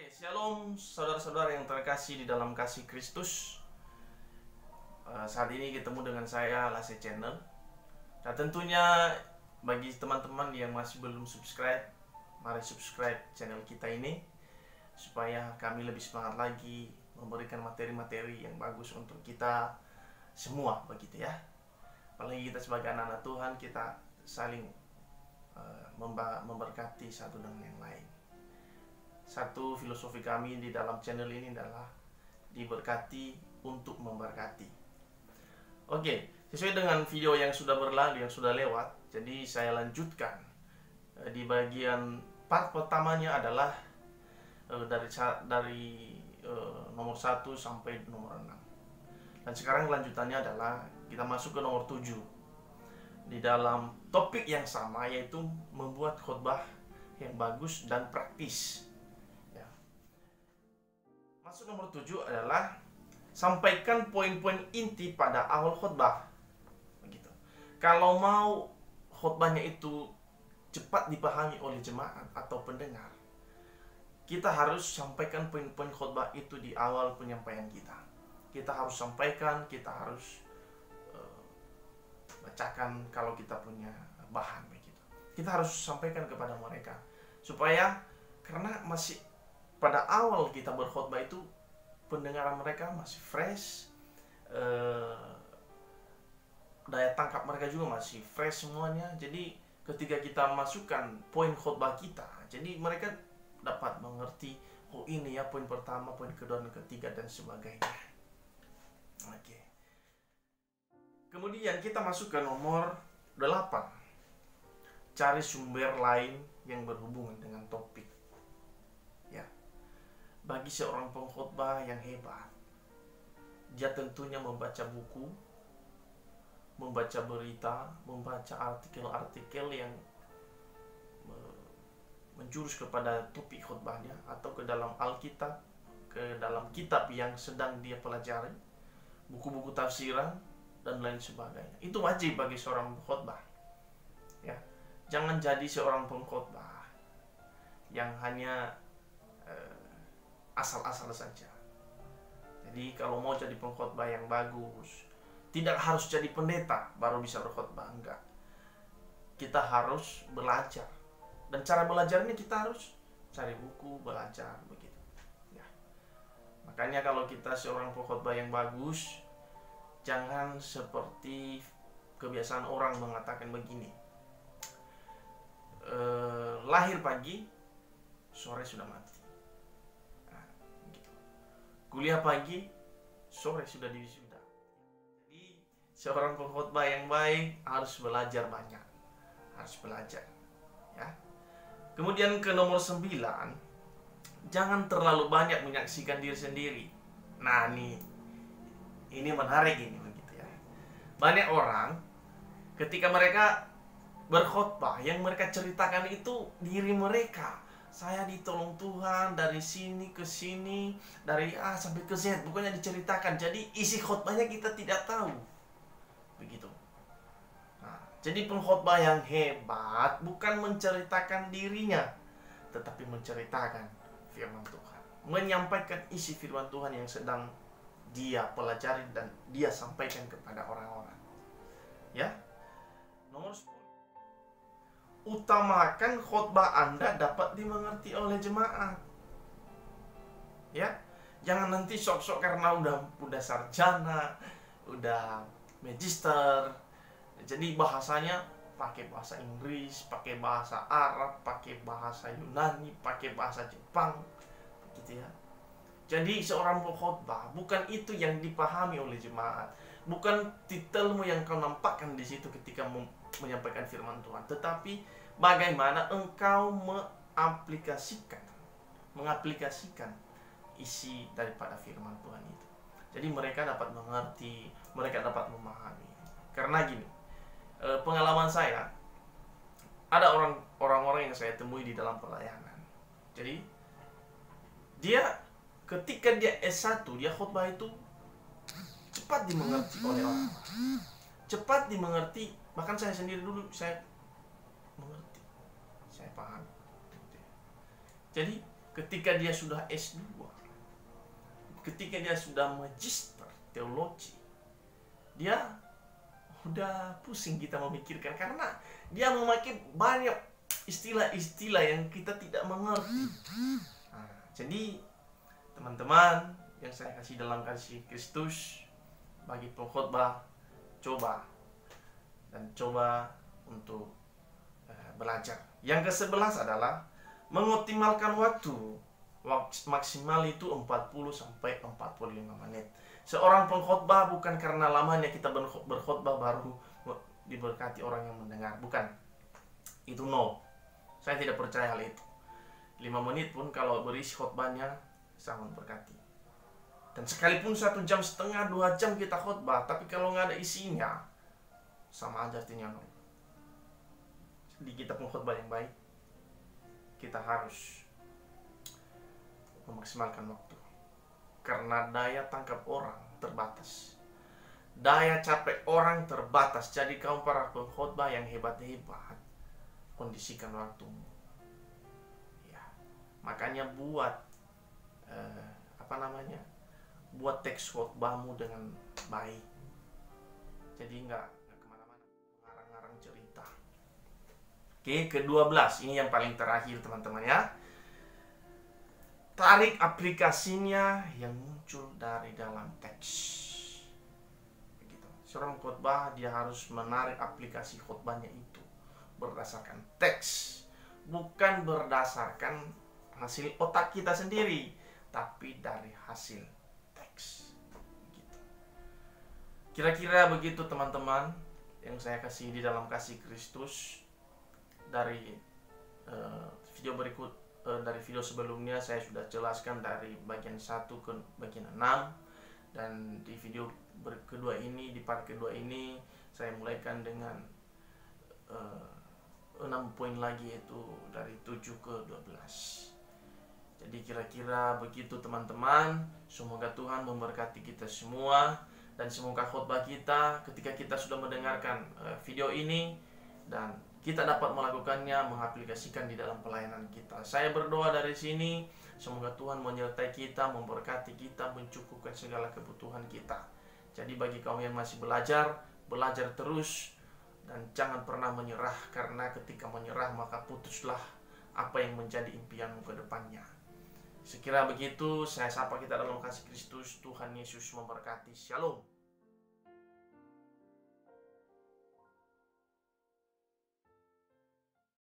Oke, shalom saudara-saudara yang terkasih di dalam kasih Kristus. Saat ini ketemu dengan saya Lase Channel. Nah, tentunya bagi teman-teman yang masih belum subscribe, mari subscribe channel kita ini supaya kami lebih semangat lagi memberikan materi-materi yang bagus untuk kita semua, begitu ya. Apalagi kita sebagai anak-anak Tuhan, kita saling memberkati satu dengan yang lain. Satu filosofi kami di dalam channel ini adalah diberkati untuk memberkati. Oke, sesuai dengan video yang sudah berlalu, yang sudah lewat, jadi saya lanjutkan. Di bagian part pertamanya adalah dari nomor 1 sampai nomor 6. Dan sekarang lanjutannya adalah kita masuk ke nomor 7. Di dalam topik yang sama, yaitu membuat khotbah yang bagus dan praktis. Masuk nomor 7 adalah sampaikan poin-poin inti pada awal khotbah. Begitu. Kalau mau khotbahnya itu cepat dipahami oleh jemaat atau pendengar, kita harus sampaikan poin-poin khotbah itu di awal penyampaian kita. Kita harus sampaikan, kita harus bacakan kalau kita punya bahan begitu. Kita harus sampaikan kepada mereka supaya, karena masih pada awal kita berkhotbah itu pendengaran mereka masih fresh, daya tangkap mereka juga masih fresh semuanya. Jadi ketika kita masukkan poin khotbah kita, jadi mereka dapat mengerti, oh ini ya poin pertama, poin kedua dan ketiga dan sebagainya. Oke. Kemudian kita masuk ke nomor 8. Cari sumber lain yang berhubungan dengan topik. Ya. Bagi seorang pengkhotbah yang hebat, dia tentunya membaca buku, membaca berita, membaca artikel-artikel yang menjurus kepada topik khotbahnya, atau ke dalam Alkitab, ke dalam kitab yang sedang dia pelajari, buku-buku tafsiran dan lain sebagainya. Itu wajib bagi seorang pengkhotbah. Ya, jangan jadi seorang pengkhotbah yang hanya asal-asal saja. Jadi kalau mau jadi pengkhotbah yang bagus, tidak harus jadi pendeta baru bisa berkhotbah, enggak. Kita harus belajar. Dan cara belajarnya kita harus cari buku, belajar begitu. Ya. Makanya kalau kita seorang pengkhotbah yang bagus, jangan seperti kebiasaan orang mengatakan begini. Lahir pagi, sore sudah mati. Kuliah pagi, sore sudah diwisuda. Jadi seorang pengkhotbah yang baik harus belajar banyak, harus belajar, ya. Kemudian ke nomor 9, jangan terlalu banyak menyaksikan diri sendiri. Nah, ini menarik ini begitu ya. Banyak orang ketika mereka berkhotbah, yang mereka ceritakan itu diri mereka. Saya ditolong Tuhan dari sini ke sini, dari A sampai ke Z, pokoknya diceritakan. Jadi isi khotbahnya kita tidak tahu. Begitu. Nah, jadi pengkhotbah yang hebat bukan menceritakan dirinya, tetapi menceritakan firman Tuhan. Menyampaikan isi firman Tuhan yang sedang dia pelajari dan dia sampaikan kepada orang-orang. Ya. Nomor 10. Utamakan khotbah Anda dapat dimengerti oleh jemaat. Ya, jangan nanti sok-sok karena udah sarjana, udah magister, jadi bahasanya pakai bahasa Inggris, pakai bahasa Arab, pakai bahasa Yunani, pakai bahasa Jepang, gitu ya. Jadi seorang pengkhotbah bukan itu yang dipahami oleh jemaat, bukan titelmu yang kau nampakkan di situ ketika menyampaikan firman Tuhan, tetapi bagaimana engkau mengaplikasikan isi daripada firman Tuhan itu. Jadi mereka dapat mengerti, mereka dapat memahami. Karena gini, pengalaman saya, ada orang-orang yang saya temui di dalam pelayanan. Jadi ketika dia S1, dia khotbah itu cepat dimengerti oleh orang. Cepat dimengerti, bahkan saya sendiri dulu saya mengerti, saya paham. Jadi ketika dia sudah S2, ketika dia sudah magister teologi, dia udah pusing kita memikirkan karena dia memakai banyak istilah-istilah yang kita tidak mengerti. Nah, jadi teman-teman yang saya kasih dalam kasih Kristus, bagi pengkhotbah, coba untuk belajar. Yang ke-11 adalah mengoptimalkan waktu. Maksimal itu 40 sampai 45 menit. Seorang pengkhotbah bukan karena lamanya kita berkhotbah baru diberkati orang yang mendengar, bukan. Itu no. Saya tidak percaya hal itu. 5 menit pun kalau berisi khotbahnya sangat berkati. Dan sekalipun 1,5 jam, 2 jam kita khotbah, tapi kalau nggak ada isinya, sama aja artinya no. Jadi kita pengkhotbah yang baik, kita harus memaksimalkan waktu. Karena daya tangkap orang terbatas, daya capek orang terbatas. Jadi kamu para pengkhotbah yang hebat-hebat, kondisikan waktumu. Ya, makanya buat buat teks khotbahmu dengan baik. Jadi nggak kemana-mana ngarang-ngarang cerita. Oke, ke-12 ini yang paling terakhir teman-teman ya. Tarik aplikasinya yang muncul dari dalam teks. Begitu. Seorang khotbah dia harus menarik aplikasi khotbahnya itu berdasarkan teks, bukan berdasarkan hasil otak kita sendiri, tapi dari hasil teks. Begitu. Kira-kira begitu teman-teman yang saya kasih di dalam kasih Kristus. Dari video berikut, dari video sebelumnya saya sudah jelaskan dari bagian 1 ke bagian 6, dan di video kedua ini, di part kedua ini saya mulaikan dengan 6 poin lagi, yaitu dari 7 ke 12. Jadi kira-kira begitu teman-teman. Semoga Tuhan memberkati kita semua, dan semoga khotbah kita ketika kita sudah mendengarkan video ini dan kita dapat melakukannya, mengaplikasikan di dalam pelayanan kita. Saya berdoa dari sini, semoga Tuhan menyertai kita, memberkati kita, mencukupkan segala kebutuhan kita. Jadi bagi kamu yang masih belajar terus, dan jangan pernah menyerah, karena ketika menyerah maka putuslah apa yang menjadi impianmu ke depannya. Sekira begitu, saya sapa kita dalam kasih Kristus. Tuhan Yesus memberkati. Shalom.